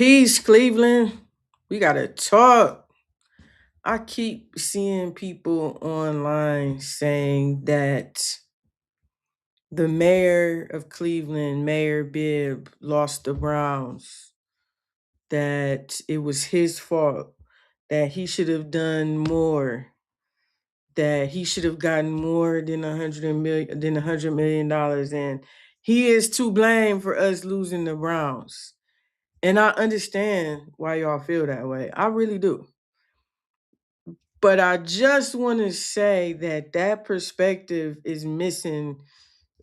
Peace, Cleveland. We gotta talk. I keep seeing people online saying that the mayor of Cleveland, Mayor Bibb, lost the Browns, that it was his fault, that he should have done more, that he should have gotten more than $100 million, and he is to blame for us losing the Browns. And I understand why y'all feel that way. I really do. But I just want to say that that perspective is missing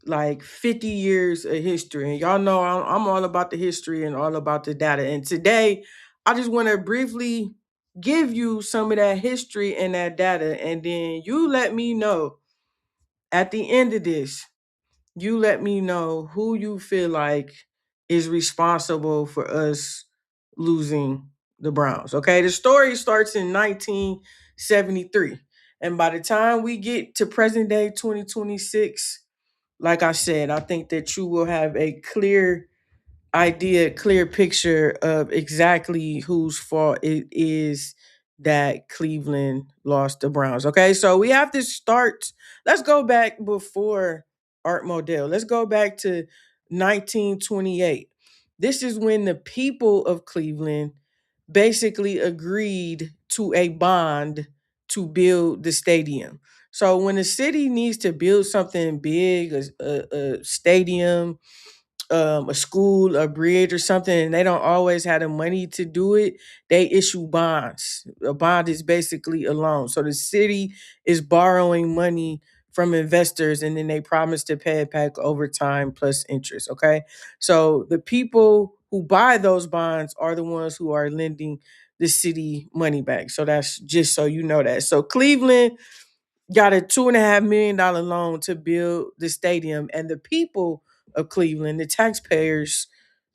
like 50 years of history. And y'all know I'm all about the history and all about the data. And today, I just want to briefly give you some of that history and that data. And then you let me know at the end of this, you let me know who you feel like is responsible for us losing the Browns. Okay, the story starts in 1973. And by the time we get to present day 2026, like I said, I think that you will have a clear picture of exactly whose fault it is that Cleveland lost the Browns. Okay, so we have to start. Let's go back before Art Modell. Let's go back to 1928. This is when the people of Cleveland basically agreed to a bond to build the stadium. So when the city needs to build something big, a stadium, a school, a bridge, or something, and they don't always have the money to do it, they issue bonds. A bond is basically a loan. So the city is borrowing money from investors and then they promise to pay it back over time plus interest. Okay. So the people who buy those bonds are the ones who are lending the city money back. So that's just so you know that. So Cleveland got a $2.5 million loan to build the stadium, and the people of Cleveland, the taxpayers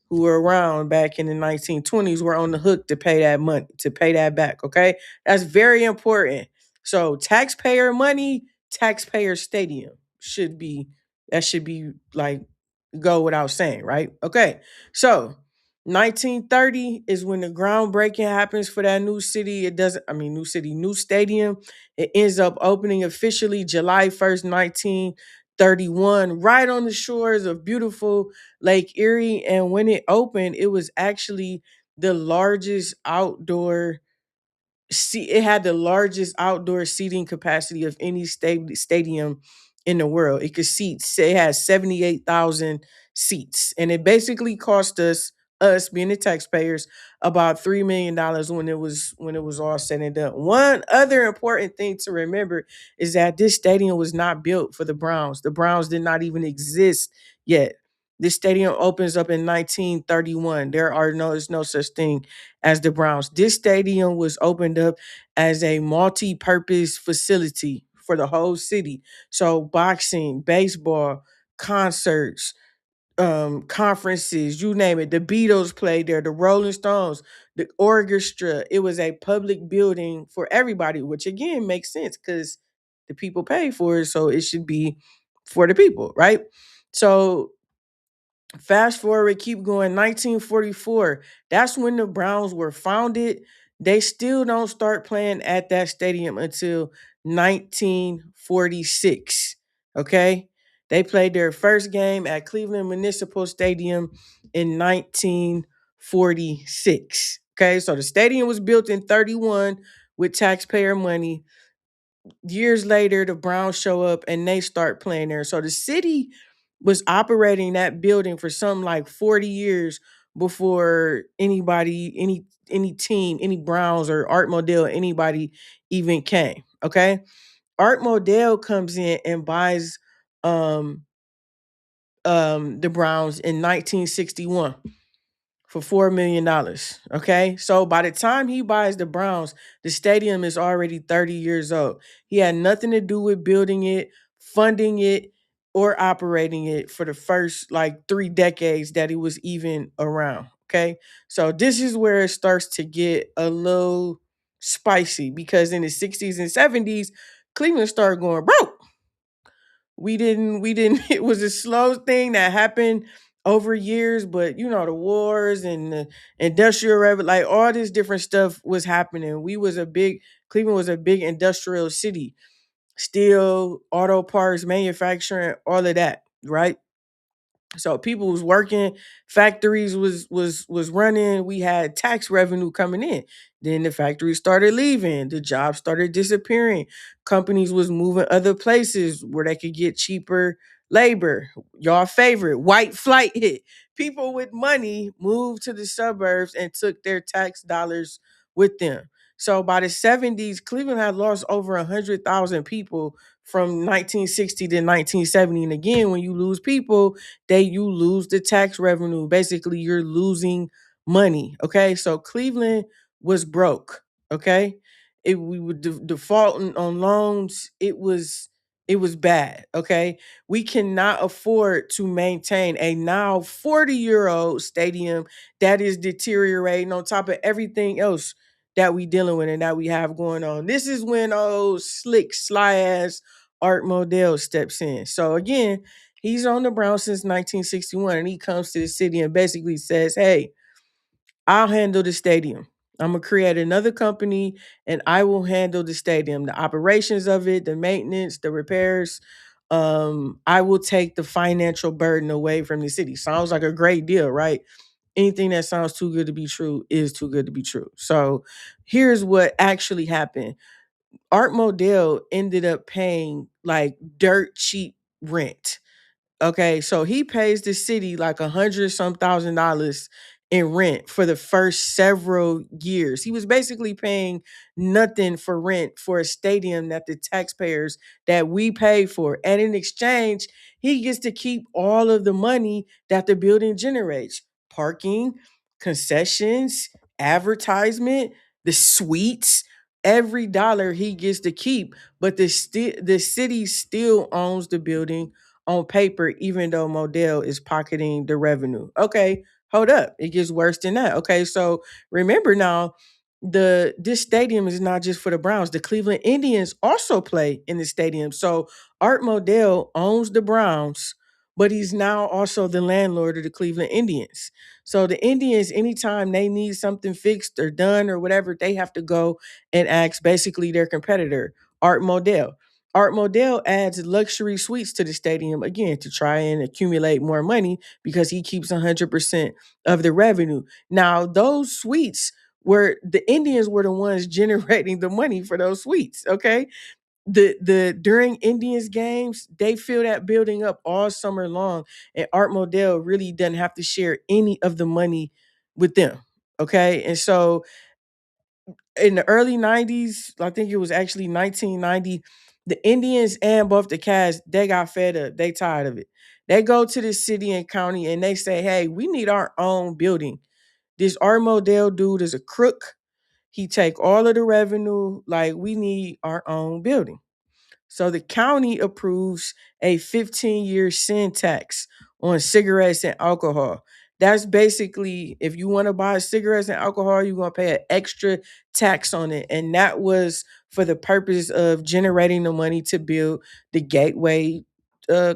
who were around back in the 1920s, were on the hook to pay that money, to pay that back. Okay, that's very important. So taxpayer money, taxpayer stadium should be like go without saying, right? Okay, so 1930 is when the groundbreaking happens for that new city. It doesn't, I mean, new city, new stadium. It ends up opening officially July 1st, 1931, right on the shores of beautiful Lake Erie. And when it opened, it was actually the largest outdoor see it had the largest outdoor seating capacity of any stadium in the world. It could seat, say, it had 78,000 seats, and it basically cost us being the taxpayers about $3 million when it was all said and done. One other important thing to remember is that this stadium was not built for the Browns. The Browns did not even exist yet. This stadium opens up in 1931. There's no such thing as the Browns. This stadium was opened up as a multi-purpose facility for the whole city. So boxing, baseball, concerts, conferences, you name it. The Beatles played there, the Rolling Stones, the orchestra. It was a public building for everybody, which again makes sense because the people pay for it, so it should be for the people, right? So fast forward, keep going. 1944. That's when the Browns were founded. They still don't start playing at that stadium until 1946. Okay. They played their first game at Cleveland Municipal Stadium in 1946. Okay. So the stadium was built in 31 with taxpayer money. Years later, the Browns show up and they start playing there. So the city was operating that building for something like 40 years before any team, any Browns or Art Modell, anybody even came. Okay. Art Modell comes in and buys um the Browns in 1961 for $4 million. Okay. So by the time he buys the Browns, the stadium is already 30 years old. He had nothing to do with building it, funding it, or operating it for the first like 3 decades that he was even around. Okay. So this is where it starts to get a little spicy because in the 60s and 70s, Cleveland started going broke. It was a slow thing that happened over years, but the wars and the industrial revolution, like all this different stuff was happening. Cleveland was a big industrial city, steel, auto parts, manufacturing, all of that, right? So people was working, factories was running, we had tax revenue coming in. Then the factories started leaving, the jobs started disappearing. Companies was moving other places where they could get cheaper labor. Y'all favorite, white flight hit. People with money moved to the suburbs and took their tax dollars with them. So by the 70s, Cleveland had lost over 100,000 people from 1960 to 1970. And again, when you lose people, you lose the tax revenue. Basically, you're losing money. Okay, so Cleveland was broke. Okay, we were defaulting on loans. It was bad. Okay, we cannot afford to maintain a now 40-year-old stadium that is deteriorating on top of everything else that we dealing with and that we have going on. This is when old slick, sly ass Art Modell steps in. So again, he's on the Browns since 1961, and he comes to the city and basically says, "Hey, I'll handle the stadium. I'm gonna create another company, and I will handle the stadium, the operations of it, the maintenance, the repairs. I will take the financial burden away from the city." Sounds like a great deal, right? Anything that sounds too good to be true is too good to be true. So here's what actually happened. Art Modell ended up paying like dirt cheap rent. Okay, so he pays the city like 100 some thousand dollars in rent for the first several years. He was basically paying nothing for rent for a stadium that the taxpayers that we pay for. And in exchange, he gets to keep all of the money that the building generates. Parking, concessions, advertisement, the suites, every dollar he gets to keep, but the city still owns the building on paper, even though Modell is pocketing the revenue. Okay, hold up. It gets worse than that. Okay, so remember now, this stadium is not just for the Browns. The Cleveland Indians also play in the stadium. So Art Modell owns the Browns, but he's now also the landlord of the Cleveland Indians. So the Indians, anytime they need something fixed or done or whatever, they have to go and ask basically their competitor, Art Modell. Art Modell adds luxury suites to the stadium again to try and accumulate more money because he keeps 100% of the revenue. Now, those suites were the Indians were the ones generating the money for those suites. Okay, the during Indians games, they fill that building up all summer long, and Art Modell really doesn't have to share any of the money with them. Okay, and so in the early 90s, I think it was actually 1990, the Indians and both the Cavs, they got fed up. They tired of it. They go to the city and county and they say, "Hey, we need our own building. This Art Modell dude is a crook. He take all of the revenue. Like, we need our own building." So the county approves a 15-year sin tax on cigarettes and alcohol. That's basically, if you want to buy cigarettes and alcohol, you're going to pay an extra tax on it. And that was for the purpose of generating the money to build the Gateway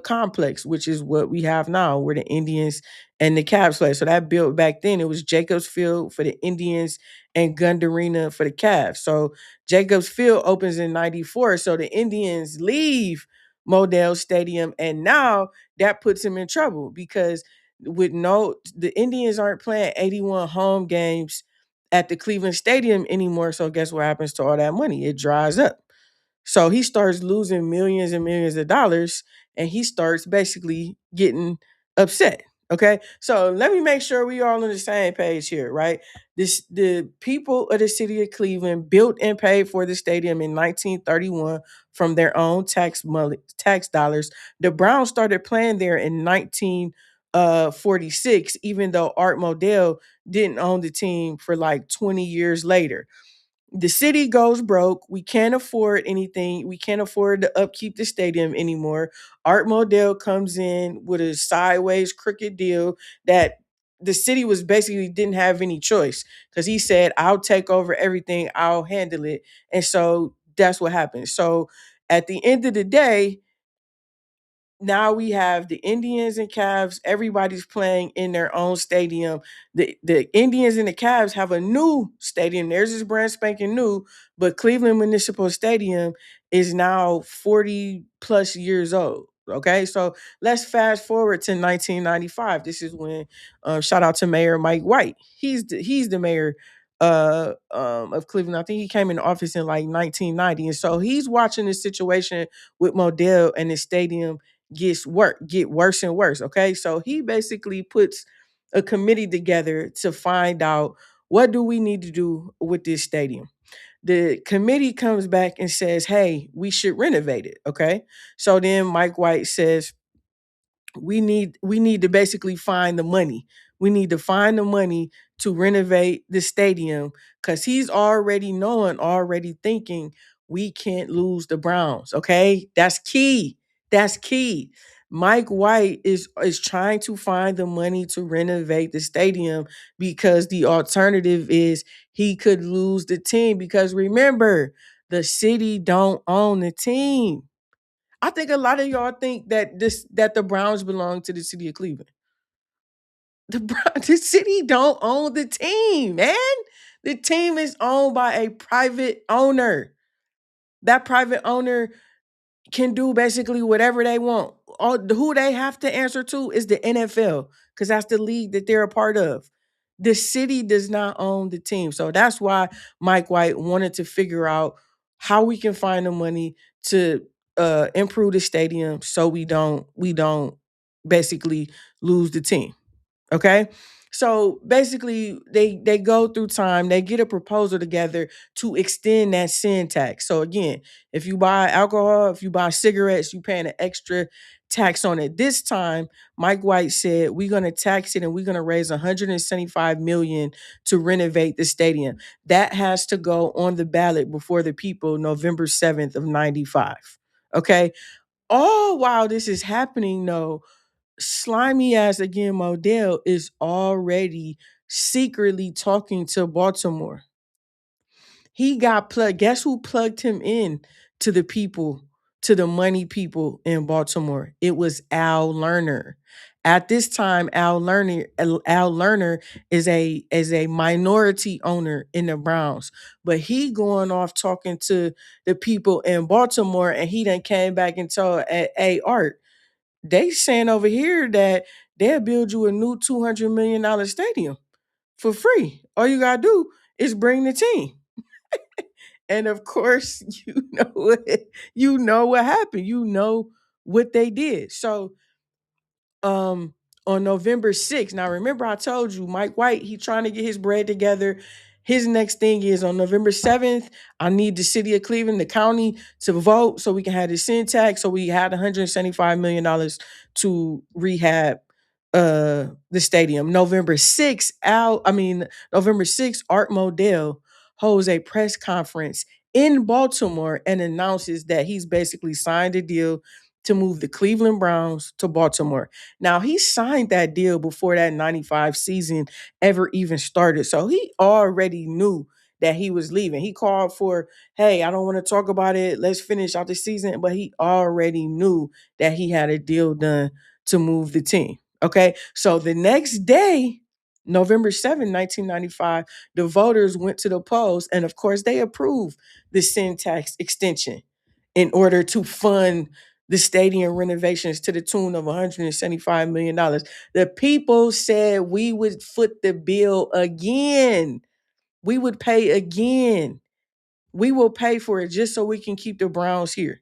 complex, which is what we have now, where the Indians and the Cavs play. So that built back then, it was Jacobs Field for the Indians and Gund Arena for the Cavs. So Jacobs Field opens in 94. So the Indians leave Modell Stadium. And now that puts him in trouble because the Indians aren't playing 81 home games at the Cleveland Stadium anymore. So guess what happens to all that money? It dries up. So he starts losing millions and millions of dollars and he starts basically getting upset. Okay. So let me make sure we all on the same page here, right? The people of the city of Cleveland built and paid for the stadium in 1931 from their own tax dollars. The Browns started playing there in 1946, even though Art Modell didn't own the team for like 20 years later. The city goes broke. We can't afford anything. We can't afford to upkeep the stadium anymore. Art Modell comes in with a sideways crooked deal that the city was basically didn't have any choice because he said, "I'll take over everything. I'll handle it." And so that's what happened. So at the end of the day, now we have the Indians and Cavs. Everybody's playing in their own stadium. The Indians and the Cavs have a new stadium. Theirs is brand spanking new, but Cleveland Municipal Stadium is now 40 plus years old. Okay, so let's fast forward to 1995. This is when, shout out to Mayor Mike White. He's the mayor of Cleveland. I think he came in office in like 1990, and so he's watching this situation with Modell and the stadium get worse and worse. Okay, so he basically puts a committee together to find out what do we need to do with this stadium. The committee comes back and says, hey, we should renovate it. Okay, so then Mike White says, we need to basically find the money. We need to find the money to renovate the stadium, because he's already knowing, already thinking we can't lose the Browns. Okay, that's key. That's key. Mike White is trying to find the money to renovate the stadium, because the alternative is he could lose the team, because remember, the city don't own the team. I think a lot of y'all think that the Browns belong to the city of Cleveland. The city don't own the team, man. The team is owned by a private owner. That private owner can do basically whatever they want. Who they have to answer to is the NFL, because that's the league that they're a part of. The city does not own the team. So that's why Mike White wanted to figure out how we can find the money to improve the stadium, so we don't basically lose the team. Okay. So basically, they go through time, they get a proposal together to extend that sin tax. So again, if you buy alcohol, if you buy cigarettes, you paying an extra tax on it. This time, Mike White said we're gonna tax it and we're gonna raise 175 million to renovate the stadium. That has to go on the ballot before the people November 7th of 95. Okay. All while this is happening, though, slimy ass again Modell is already secretly talking to Baltimore. He got plugged. Guess who plugged him in to the people, to the money people in Baltimore? It was Al Lerner. At this time, Al Lerner is a minority owner in the Browns, but he going off talking to the people in Baltimore, and he then came back and told, "Hey, Art, they saying over here that they'll build you a new $200 million stadium for free. All you gotta do is bring the team." And of course, you know what happened. You know what they did. So um on November 6th. Now remember I told you Mike White, he trying to get his bread together. His next thing is on November 7th, I need the city of Cleveland, the county, to vote so we can have the sin tax. So we had $175 million to rehab the stadium. November 6th, Art Modell holds a press conference in Baltimore and announces that he's basically signed a deal to move the Cleveland Browns to Baltimore. Now, he signed that deal before that 95 season ever even started. So he already knew that he was leaving. He called for, hey, I don't want to talk about it. Let's finish out the season. But he already knew that he had a deal done to move the team. Okay. So the next day, November 7th, 1995, the voters went to the polls. And of course, they approved the sin tax extension in order to fund the stadium renovations to the tune of $175 million. The people said we would foot the bill again. We would pay again. We will pay for it just so we can keep the Browns here.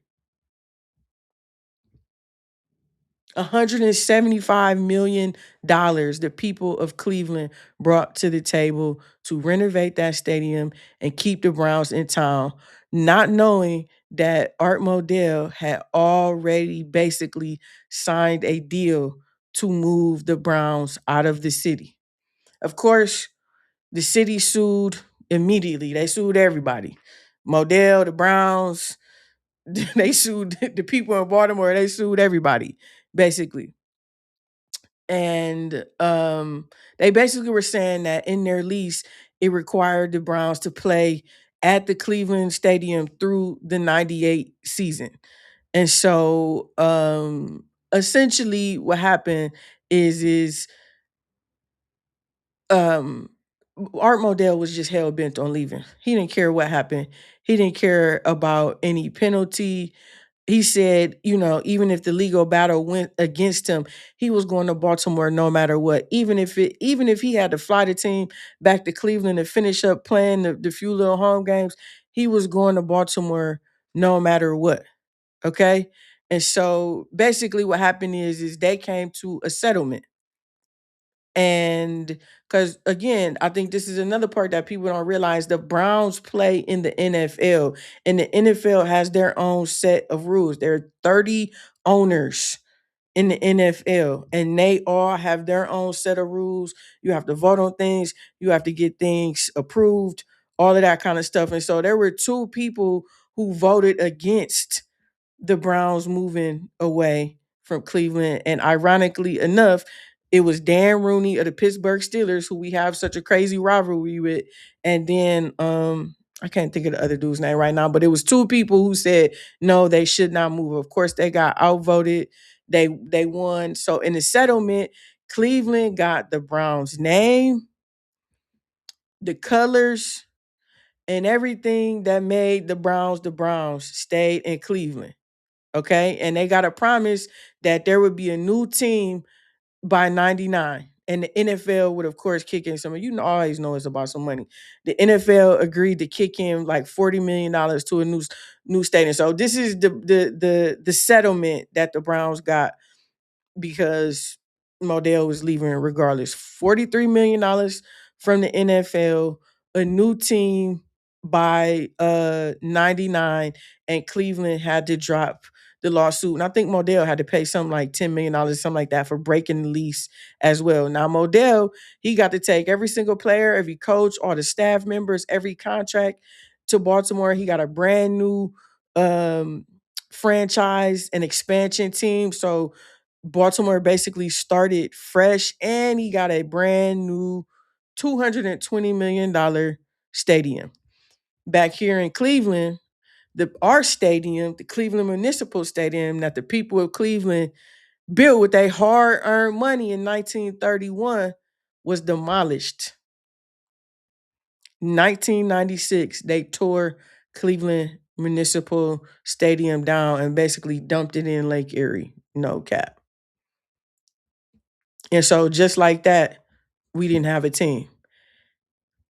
$175 million the people of Cleveland brought to the table to renovate that stadium and keep the Browns in town, not knowing that Art Modell had already basically signed a deal to move the Browns out of the city. Of course, the city sued immediately. They sued everybody. Modell, the Browns, they sued the people in Baltimore, they sued everybody, basically. And they basically were saying that in their lease, it required the Browns to play at the Cleveland Stadium through the 98 season. And so essentially what happened is um Art Modell was just hell bent on leaving. He didn't care what happened. He didn't care about any penalty. He said, even if the legal battle went against him, he was going to Baltimore no matter what. Even if he had to fly the team back to Cleveland and finish up playing the few little home games, he was going to Baltimore no matter what. Okay. And so basically what happened is they came to a settlement. And because again, I think this is another part that people don't realize, the Browns play in the NFL, and the NFL has their own set of rules. There are 30 owners in the NFL, and they all have their own set of rules. You have to vote on things, you have to get things approved, all of that kind of stuff. And so there were two people who voted against the Browns moving away from Cleveland. And ironically enough, it was Dan Rooney of the Pittsburgh Steelers, who we have such a crazy rivalry with. And then I can't think of the other dude's name right now, but it was two people who said no, they should not move. Of course, they got outvoted. They won. So in the settlement, Cleveland got the Browns name, the colors, and everything that made the Browns stayed in Cleveland. Okay. And they got a promise that there would be a new team by 99. And the NFL would, of course, kick in some. Always know it's about some money. The NFL agreed to kick in like $40 million to a new stadium. So this is the settlement that the Browns got because Modell was leaving regardless. $43 million from the NFL, a new team by 99, and Cleveland had to drop the lawsuit. And I think Modell had to pay something like $10 million, something like that, for breaking the lease as well. Now Modell, he got to take every single player, every coach, all the staff members, every contract to Baltimore. He got a brand new franchise and expansion team. So Baltimore basically started fresh, and he got a brand new $220 million stadium. Back here in Cleveland, our stadium, the Cleveland Municipal Stadium that the people of Cleveland built with their hard-earned money in 1931, was demolished. 1996, they tore Cleveland Municipal Stadium down and basically dumped it in Lake Erie. No cap. And so just like that, we didn't have a team.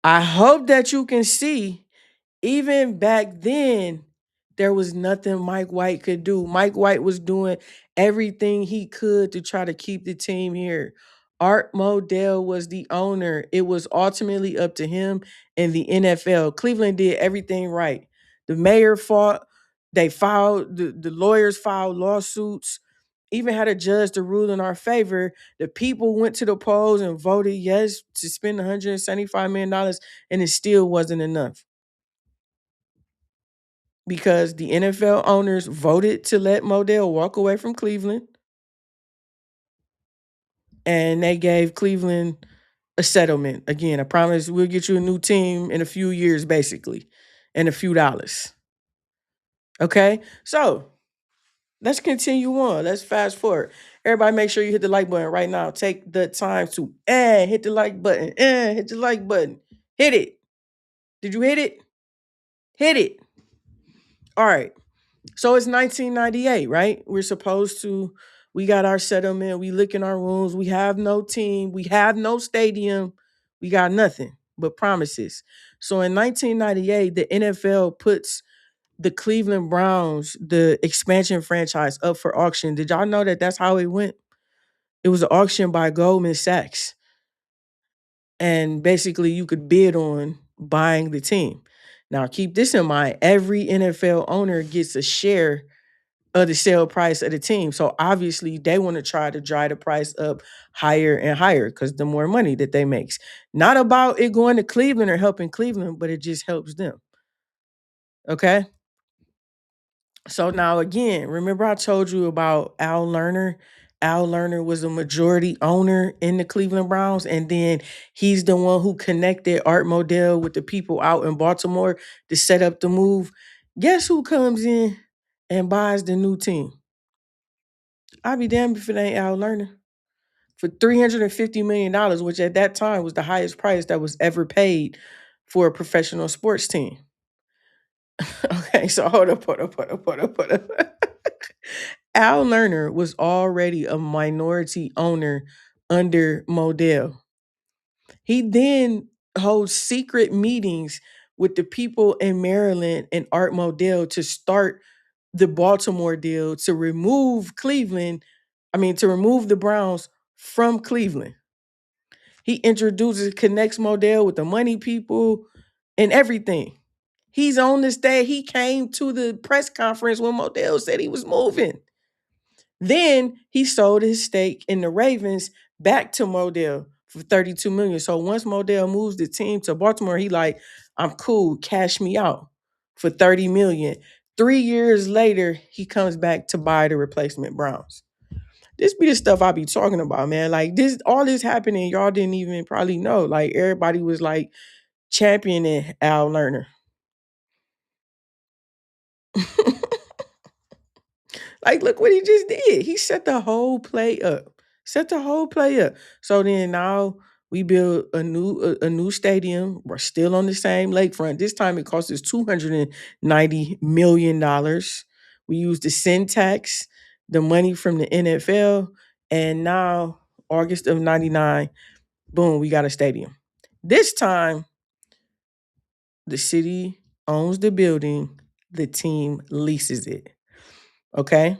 I hope that you can see, even back then, there was nothing Mike White could do. Mike White was doing everything he could to try to keep the team here. Art Modell was the owner. It was ultimately up to him and the NFL. Cleveland did everything right. The mayor fought. They filed, the lawyers filed lawsuits, even had a judge to rule in our favor. The people went to the polls and voted yes to spend $175 million, and it still wasn't enough because the NFL owners voted to let Modell walk away from Cleveland, and they gave Cleveland a settlement. Again, I promise we'll get you a new team in a few years, basically, and a few dollars. Okay? So let's continue on. Let's fast forward. Everybody make sure you hit the like button right now. Take the time to hit the like button. Hit the like button. Hit it. Did you hit it? Hit it. All right. So it's 1998, right? We got our settlement. We lick in our wounds. We have no team. We have no stadium. We got nothing but promises. So in 1998, the NFL puts the Cleveland Browns, the expansion franchise, up for auction. Did y'all know that that's how it went? It was an auction by Goldman Sachs. And basically, you could bid on buying the team. Now, keep this in mind, every NFL owner gets a share of the sale price of the team. So obviously they want to try to drive the price up higher and higher because the more money that they makes. Not about it going to Cleveland or helping Cleveland, but it just helps them. Okay? So now again, remember I told you about Al Lerner? Al Lerner was a majority owner in the Cleveland Browns, and then he's the one who connected Art Modell with the people out in Baltimore to set up the move. Guess who comes in and buys the new team? I'll be damned if it ain't Al Lerner for $350 million, which at that time was the highest price that was ever paid for a professional sports team. Okay, so hold up. Al Lerner was already a minority owner under Modell. He then holds secret meetings with the people in Maryland and Art Modell to start the Baltimore deal to remove to remove the Browns from Cleveland. He introduces, connects Modell with the money people and everything. He's on this day. He came to the press conference when Modell said he was moving. Then he sold his stake in the Ravens back to Modell for 32 million. So once Modell moves the team to Baltimore, he like, I'm cool, cash me out for 30 million. 3 years later, he comes back to buy the replacement Browns. This be the stuff I be talking about, man. Like this, all this happening, y'all didn't even probably know. Like everybody was like championing Al Lerner. Like, look what he just did. He set the whole play up. Set the whole play up. So then now we build a new stadium. We're still on the same lakefront. This time it cost us $290 million. We used the sin tax, the money from the NFL, and now August of '99, boom, we got a stadium. This time the city owns the building, the team leases it. Okay.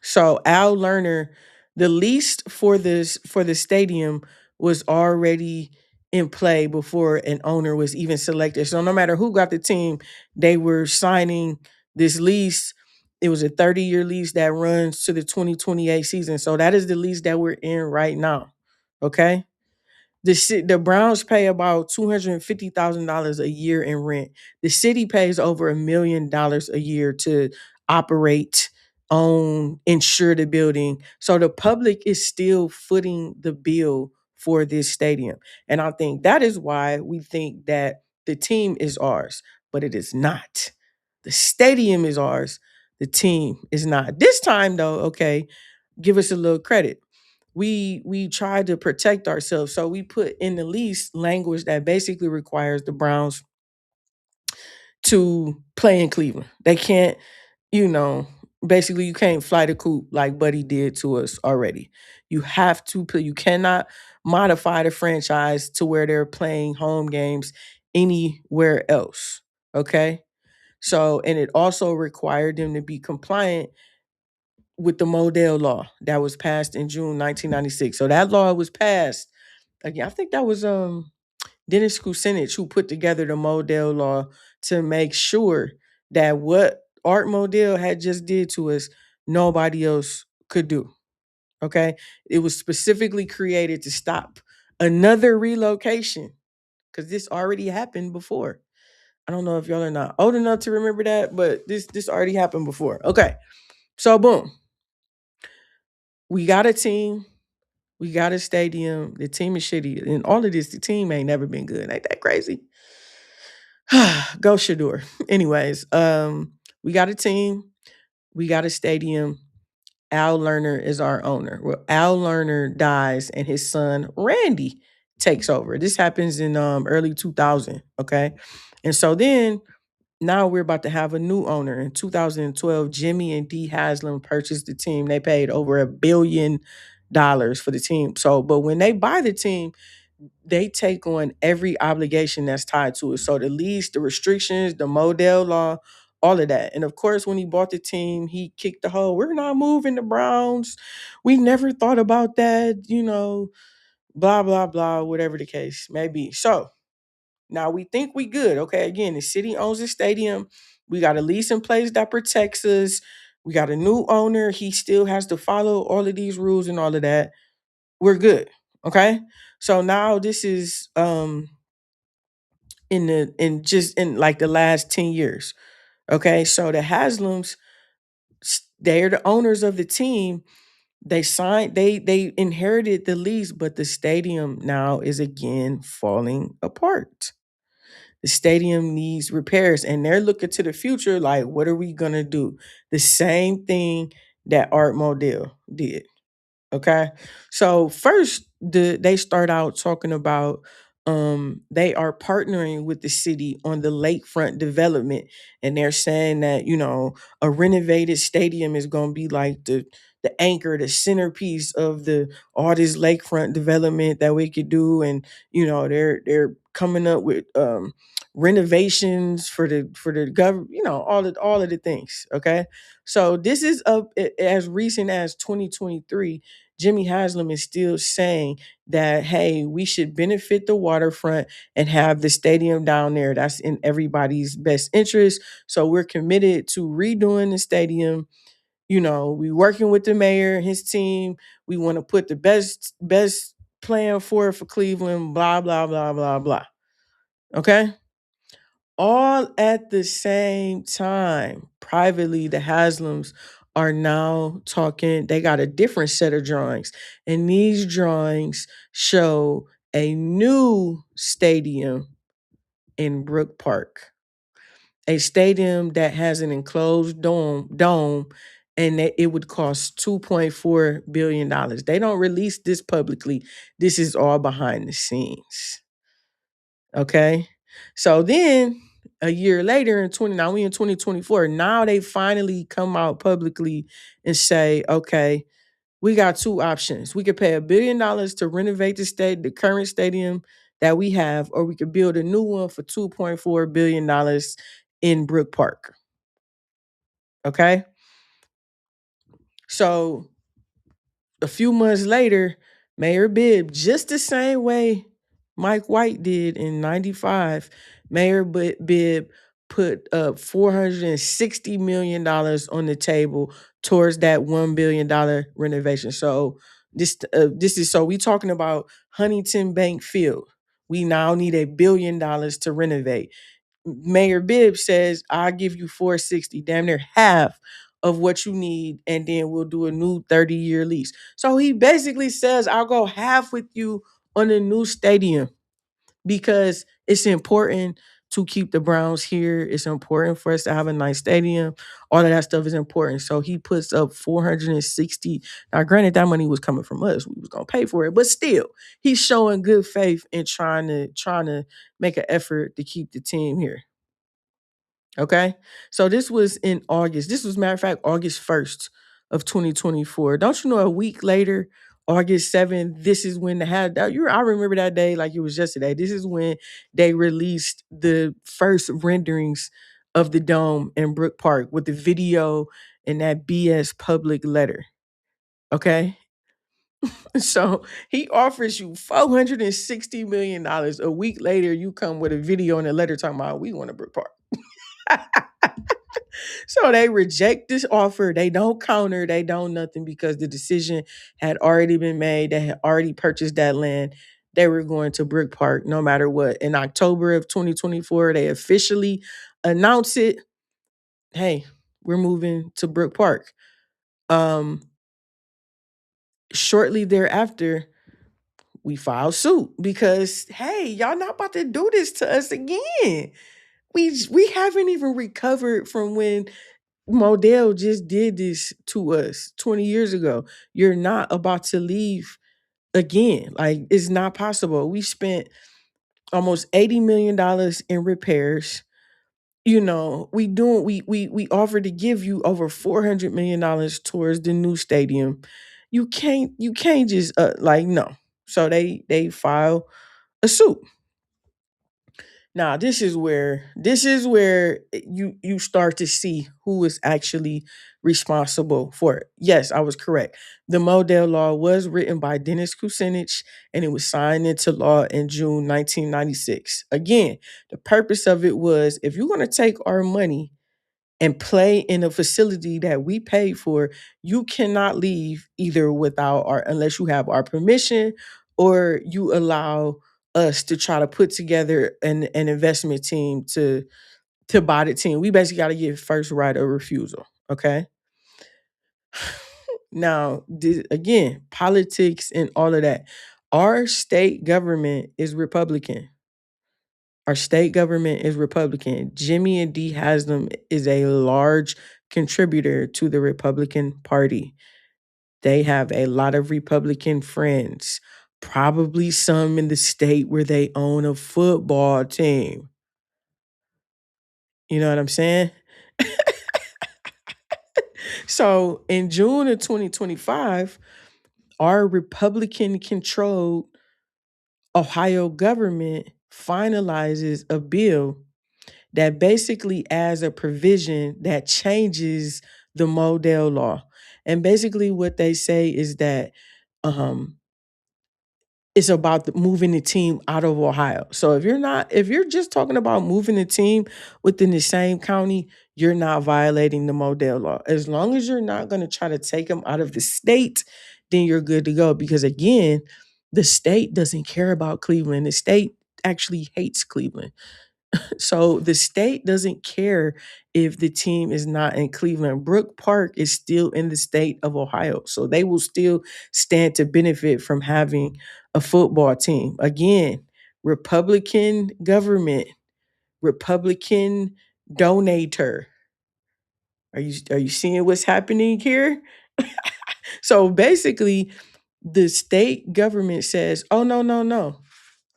So Al Lerner, the lease for the stadium was already in play before an owner was even selected. So no matter who got the team, they were signing this lease. It was a 30-year lease that runs to the 2028 season. So that is the lease that we're in right now. Okay. The Browns pay about $250,000 a year in rent. The city pays over $1 million a year to operate, own, insure the building. So the public is still footing the bill for this stadium. And I think that is why we think that the team is ours, but it is not. The stadium is ours. The team is not. This time though, okay, give us a little credit. We tried to protect ourselves. So we put in the lease language that basically requires the Browns to play in Cleveland. They can't, you know, basically you can't fly the coop like Buddy did to us already. You have to play, you cannot modify the franchise to where they're playing home games anywhere else. Okay. So, and it also required them to be compliant with the Modell Law that was passed in June 1996. So that law was passed. Again, I think that was Dennis Kucinich who put together the Modell Law to make sure that what Art Modell had just did to us, nobody else could do. Okay, it was specifically created to stop another relocation because this already happened before. I don't know if y'all are not old enough to remember that, but this already happened before. Okay, so boom, we got a team. We got a stadium. The team is shitty. And all of this, the team ain't never been good. Ain't that crazy? Go Shador. Anyways, we got a team. We got a stadium. Al Lerner is our owner. Well, Al Lerner dies and his son Randy takes over. This happens in early 2000. Okay. And so then now we're about to have a new owner. In 2012, Jimmy and Dee Haslam purchased the team. They paid over $1 billion for the team. So, but when they buy the team, they take on every obligation that's tied to it. So the lease, the restrictions, the Modell Law, all of that. And of course, when he bought the team, he kicked the whole, we're not moving the Browns. We never thought about that, blah, blah, blah, whatever the case may be. So now we think we good. Okay, again, the city owns the stadium. We got a lease in place that protects us. We got a new owner. He still has to follow all of these rules and all of that. We're good. Okay. So now this is in like the last 10 years. Okay. So the Haslams, they're the owners of the team. They inherited the lease, but the stadium now is again falling apart. The stadium needs repairs and they're looking to the future like, what are we going to do? The same thing that Art Modell did. Okay. So first they start out talking about they are partnering with the city on the lakefront development, and they're saying that, a renovated stadium is going to be like the anchor, the centerpiece of the all this lakefront development that we could do. And they're coming up with renovations for the government, all of the things. Okay. So this is up as recent as 2023. Jimmy Haslam is still saying that, hey, we should benefit the waterfront and have the stadium down there. That's in everybody's best interest. So we're committed to redoing the stadium. We working with the mayor and his team. We want to put the best plan for Cleveland, blah, blah, blah, blah, blah. Okay? All at the same time, privately, the Haslams are now talking. They got a different set of drawings, and these drawings show a new stadium in Brook Park, a stadium that has an enclosed dome, and that it would cost $2.4 billion. They don't release this publicly. This is all behind the scenes. Okay. So then a year later now we in 2024. Now they finally come out publicly and say, okay, we got two options. We could pay $1 billion to renovate the current stadium that we have, or we could build a new one for $2.4 billion in Brook Park. Okay. So a few months later, Mayor Bibb, just the same way Mike White did in 95, Bibb put up $460 million on the table towards that $1 billion renovation. So this is so we talking about Huntington Bank Field. We now need $1 billion to renovate. Mayor Bibb says, I'll give you 460, damn near half of what you need, and then we'll do a new 30-year lease. So he basically says, I'll go half with you on a new stadium because it's important to keep the Browns here. It's important for us to have a nice stadium. All of that stuff is important. So he puts up 460. Now, granted, that money was coming from us. We was gonna pay for it, but still, he's showing good faith and trying to make an effort to keep the team here. Okay. So this was in August. This was, matter of fact, August 1st of 2024. Don't you know, a week later, August 7th, this is when they had that. I remember that day like it was yesterday. This is when they released the first renderings of the dome in Brook Park with the video and that BS public letter. Okay. So he offers you $460 million. A week later, you come with a video and a letter talking about we want a Brook Park. So they reject this offer. They don't counter. They don't nothing because the decision had already been made. They had already purchased that land. They were going to Brook Park no matter what. In October of 2024, they officially announced it. Hey, we're moving to Brook Park. Um, Shortly thereafter, we filed suit because, hey, y'all not about to do this to us again. We haven't even recovered from when Modell just did this to us 20 years ago. You're not about to leave again. Like, it's not possible. We spent almost $80 million in repairs. We offered to give you over $400 million towards the new stadium. You can't just like, no. So they file a suit. Now, this is where you start to see who is actually responsible for it. Yes, I was correct. The Modell Law was written by Dennis Kucinich and it was signed into law in June 1996. Again, the purpose of it was, if you're going to take our money and play in a facility that we paid for, you cannot leave either without our unless you have our permission, or you allow us to try to put together an investment team to buy the team. We basically got to get first right of refusal. Okay. Now, again, politics and all of that. Our state government is Republican. Our state government is Republican. Jimmy and D Haslam is a large contributor to the Republican Party. They have a lot of Republican friends, probably some in the state where they own a football team. You know what I'm saying? So in June of 2025, our Republican controlled Ohio government finalizes a bill that basically adds a provision that changes the Modell Law. And basically, what they say is that um, it's about moving the team out of Ohio. So if you're just talking about moving the team within the same county, you're not violating the Modell Law. As long as you're not going to try to take them out of the state, then you're good to go. Because again, the state doesn't care about Cleveland. The state actually hates Cleveland. So the state doesn't care if the team is not in Cleveland. Brook Park is still in the state of Ohio. So they will still stand to benefit from having a football team. Again, Republican government, Republican donator. Are you seeing what's happening here? So basically, the state government says, "Oh no, no, no.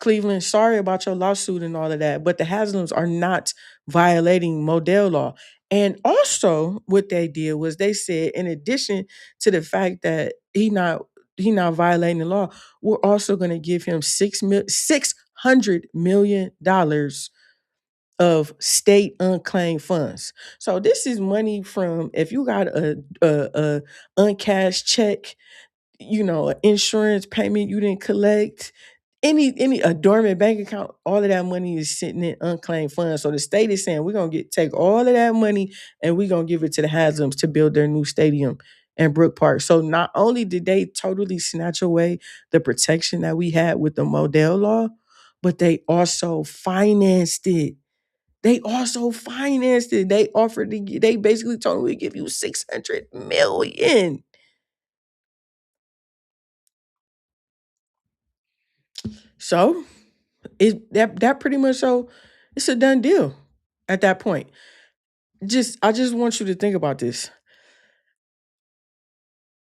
Cleveland, sorry about your lawsuit and all of that, but the Haslams are not violating Modell Law." And also, what they did was they said, in addition to the fact that he not violating the law, we're also going to give him $600 million of state unclaimed funds. So this is money from if you got a uncashed check, an insurance payment you didn't collect, any a dormant bank account, all of that money is sitting in unclaimed funds. So the state is saying we're gonna take all of that money and we're gonna give it to the Haslams to build their new stadium in Brook Park. So not only did they totally snatch away the protection that we had with the Modell Law, but they also financed it. They offered they basically told me we give you 600 million. So that pretty much, so it's a done deal at that point. I just want you to think about this.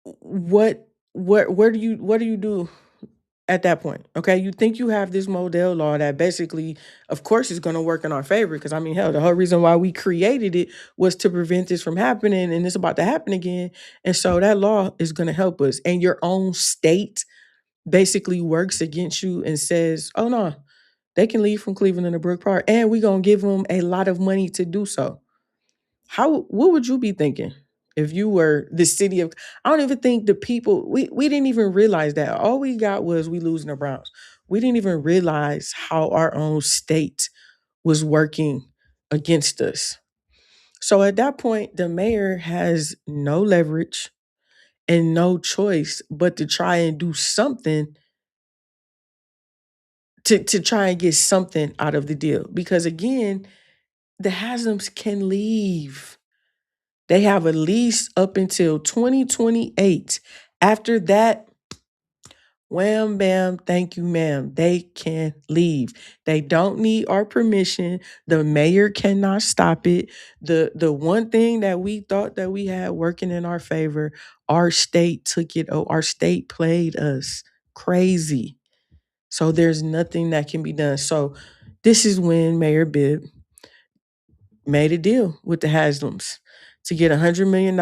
What do you do at that point? Okay, you think you have this Modell Law that basically, of course, is going to work in our favor because I mean, hell, the whole reason why we created it was to prevent this from happening, and it's about to happen again. And so that law is going to help us. And your own state basically works against you and says, "Oh no, they can leave from Cleveland to Brook Park, and we're gonna give them a lot of money to do so." What would you be thinking if you were the city of? I don't even think the people we didn't even realize that. All we got was we losing the Browns. We didn't even realize how our own state was working against us. So at that point, the mayor has no leverage and no choice but to try and do something to try and get something out of the deal. Because again, the Haslam's can leave. They have a lease up until 2028. After that, wham bam, thank you, ma'am. They can leave. They don't need our permission. The mayor cannot stop it. The one thing that we thought that we had working in our favor, our state took it. Oh, our state played us crazy. So there's nothing that can be done. So this is when Mayor Bibb made a deal with the Haslams to get $100 million,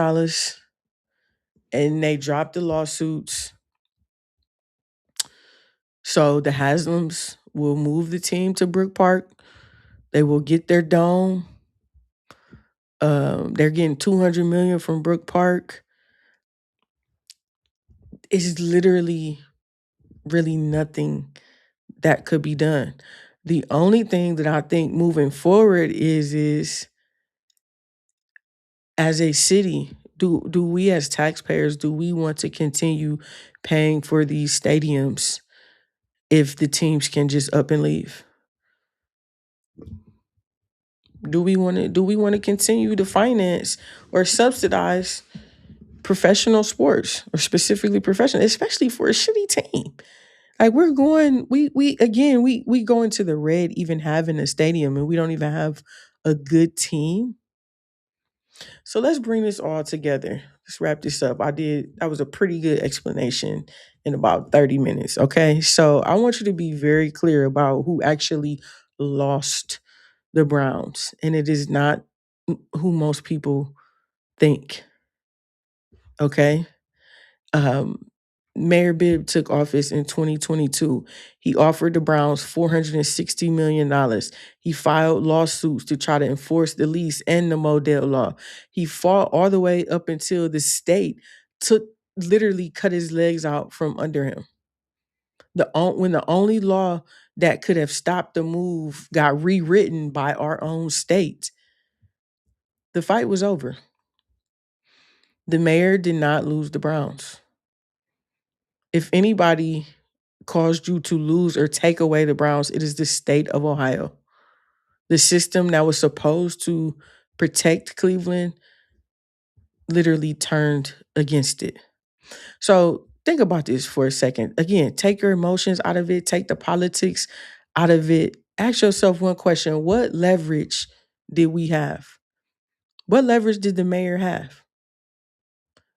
and they dropped the lawsuits. So the Haslams will move the team to Brook Park. They will get their dome. They're getting 200 million from Brook Park. It's literally really nothing that could be done. The only thing that I think moving forward is as a city, do we as taxpayers, do we want to continue paying for these stadiums if the teams can just up and leave? Do we want to continue to finance or subsidize professional sports, or specifically professional, especially for a shitty team? Like we're going we again we go into the red even having a stadium and we don't even have a good team. So let's bring this all together. Let's wrap this up. That was a pretty good explanation in about 30 minutes. Okay. So I want you to be very clear about who actually lost the Browns. And it is not who most people think. Okay. Um, Mayor Bibb took office in 2022. He offered the Browns $460 million. He filed lawsuits to try to enforce the lease and the Modell Law. He fought all the way up until the state took literally cut his legs out from under him. When the only law that could have stopped the move got rewritten by our own state, the fight was over. The mayor did not lose the Browns. If anybody caused you to lose or take away the Browns, it is the state of Ohio. The system that was supposed to protect Cleveland literally turned against it. So think about this for a second. Again, take your emotions out of it, take the politics out of it. Ask yourself one question: what leverage did we have? What leverage did the mayor have?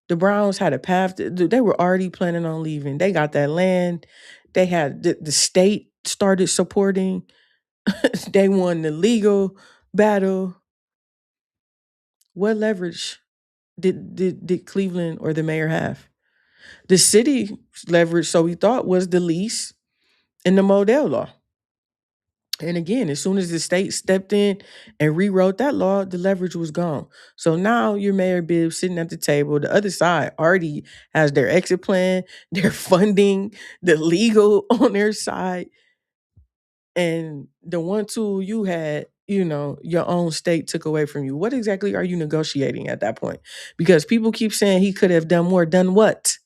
The Browns had a path. They were already planning on leaving. They got that land. They had the state started supporting. They won the legal battle. What leverage did Cleveland or the mayor have? The city leverage, so we thought, was the lease and the Modell Law. And again, as soon as the state stepped in and rewrote that law, the leverage was gone. So now your Mayor Bibb sitting at the table. The other side already has their exit plan, their funding, the legal on their side. And the one tool you had, your own state took away from you. What exactly are you negotiating at that point? Because people keep saying he could have done more. Done what?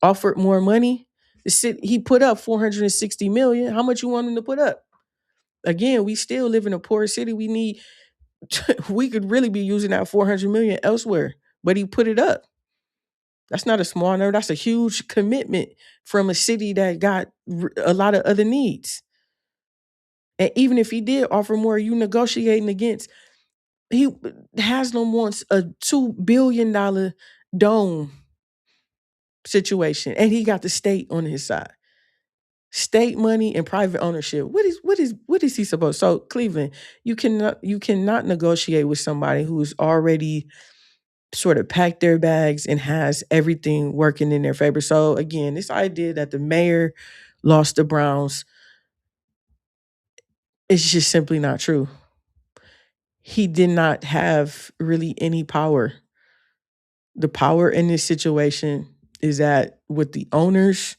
Offered more money? He put up 460 million. How much you want him to put up? Again, we still live in a poor city. We could really be using that 400 million elsewhere, but he put it up. That's not a small number. That's a huge commitment from a city that got a lot of other needs. And even if he did offer more, you negotiating against. He Haslam wants a $2 billion dome situation, and he got the state on his side. State money and private ownership. What is he supposed? So Cleveland, you cannot negotiate with somebody who's already sort of packed their bags and has everything working in their favor. So again, this idea that the mayor lost the Browns is just simply not true. He did not have really any power. The power in this situation is that with the owners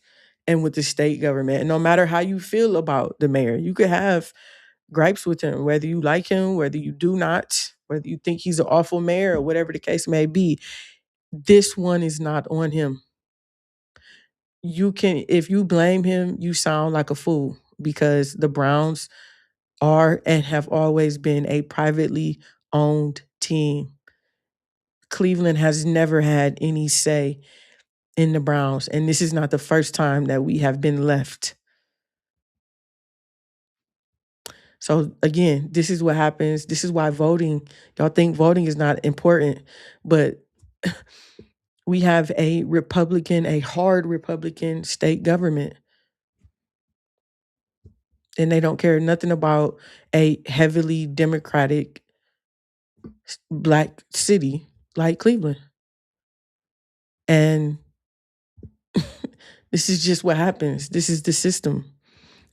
and with the state government. And no matter how you feel about the mayor, you could have gripes with him, whether you like him, whether you do not, whether you think he's an awful mayor or whatever the case may be. This one is not on him. If you blame him, you sound like a fool because the Browns are and have always been a privately owned team. Cleveland has never had any say in the Browns, and this is not the first time that we have been left. So again, this is what happens. This is why y'all think voting is not important, but we have a hard Republican state government, and they don't care nothing about a heavily Democratic black city like Cleveland. And this is just what happens. This is the system.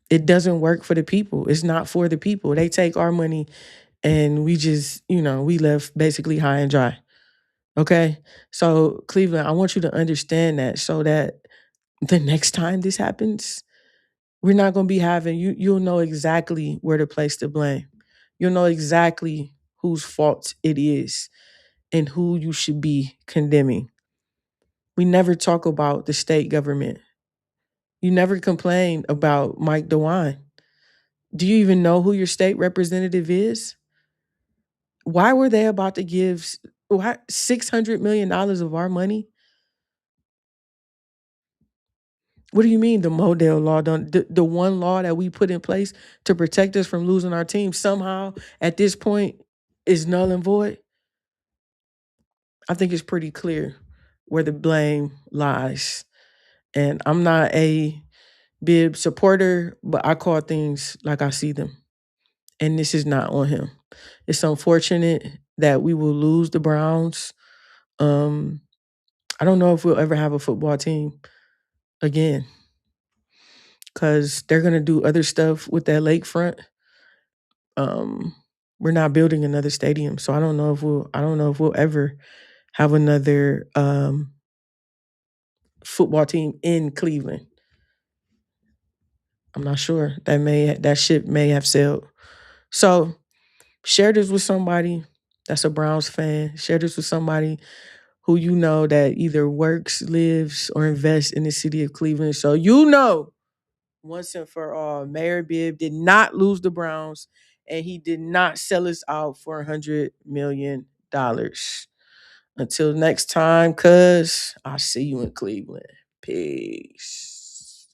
It doesn't work for the people. It's not for the people. They take our money and we just, we left basically high and dry. Okay? So, Cleveland, I want you to understand that so that the next time this happens, we're not going to be having you'll know exactly where to place the blame. You'll know exactly whose fault it is and who you should be condemning. We never talk about the state government. You never complain about Mike DeWine. Do you even know who your state representative is? Why were they about to give $600 million of our money? What do you mean the Modell Law? The one law that we put in place to protect us from losing our team somehow at this point is null and void? I think it's pretty clear where the blame lies. And I'm not a Bibb supporter, but I call things like I see them. And this is not on him. It's unfortunate that we will lose the Browns. Um, I don't know if we'll ever have a football team again because they're gonna do other stuff with that lakefront. Um, we're not building another stadium, so I don't know if we'll ever have another football team in Cleveland. I'm not sure. That ship may have sailed. So share this with somebody that's a Browns fan. Share this with somebody who you know that either works, lives, or invests in the city of Cleveland. So you know once and for all, Mayor Bibb did not lose the Browns and he did not sell us out for $100 million. Until next time, cuz I'll see you in Cleveland. Peace.